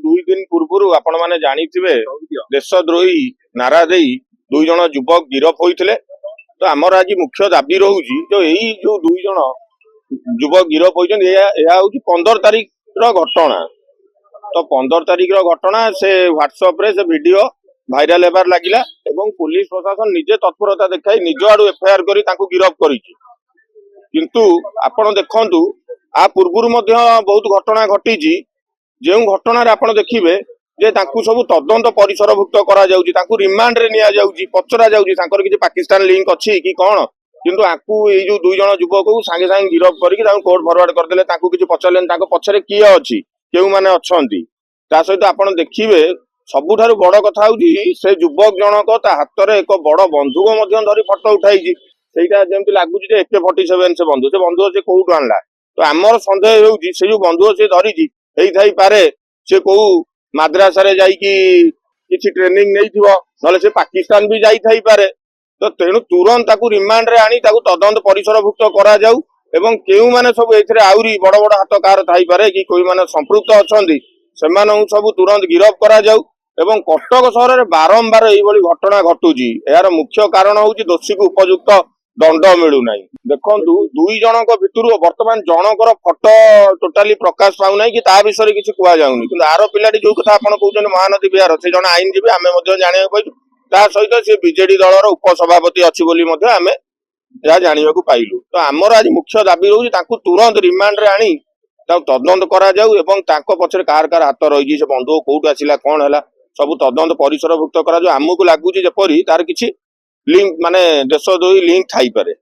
दुई दिन पूर्व आपण मैंने जानी देशद्रोही नारा दे दुई जन युवक गिरफ होते तो आमर आज मुख्य दाबी रोचे जो यही जो दुई जन युवक गिरफ होती 15 तारीख घटना तो 15 तारीख घटना से व्हाट्सएप रे से वीडियो भाइराल होबार लगिला एवं पुलिस प्रशासन निजे तत्परता देखाई निज आड़ू एफआईआर करी तांको गिरफ करिछि किंतु आपण देखंतु आ पूर्वरु मध्य बहुत घटना घटिछि जो घटना आपण देखिबे जे तांकु सब तदंत परिसरभुक्त करा जाउछि तांकु रिमांड रे निया जाउछि पचरा जाउछि तांकर किछि पाकिस्तान लिंक अछि कि कोन किंतु आकु ए जो दुई जन युवक को सांगे सांगे गिरफ करिकि तांको कोर्ट फॉरवर्ड करदेले तांकु किछि पचरलेन तांको पछरे किए अछि केउ माने अछंती ता सहित आपण देखिबे सबुठारु बड़ कथा होउछि से युवक जनक ता हाथ रे एक बड़ बंधुक मध्य धरि फोटो उठाइछि सेटा जेमति लागुछि जे AK-47 से बंधुक से कोउटु आनला तो आमर संदेह होउछि से जो बंधुक से धरिछि एई थाई पारे से को माद्रासा रे जाईकी किछि ट्रेनिंग नेइथिबो नले से पाकिस्तान भी जाई थाई पारे तो तेणु तुरंत ताकू रिमांड रे आनी ताकू तदंत परिसरभुक्त करा जाऊ एवं केउ माने सब एथिरे आउरी बड़ बड़ हाथ कार थाई पारे कि कोई माने संपृक्त अछंती सेमानहु सब तुरंत गिरफ करा जाऊ एवं कटक सहर में बारंबार एभली घटना घटुची यार मुख्य कारण होउची दोषी को उपयुक्त दंड मिलू नाही देखंतु दुई जनक भितरु वर्तमान जनकर फोटो टोटाली प्रकाश पाउ नाही कि ता विषय किछि कुआ जाउनी किंतु आरो पिलाटी जो कथा आपण कहउछन महानदी बिहार से जण आईनजीबी आमे मध्ये जानिया पाइलु ता सहित से बीजेडी दलर उपसभापति अछि बोली मध्ये आमे या जानिया को पाइलु तो हमर आज मुख्य दाबी रहउची ताकू तुरंत रिमांड रे आनी ता तदंत करा जाऊ एवं ताको पछरे कार कार हाथ रही से बंधु कोउट आसिला कोन हला सब तदंत परिसरभुक्त करा जो आमको लगुच जेपरी तार किछि लिंक माने देशद्रोही लिंक थाई पारे।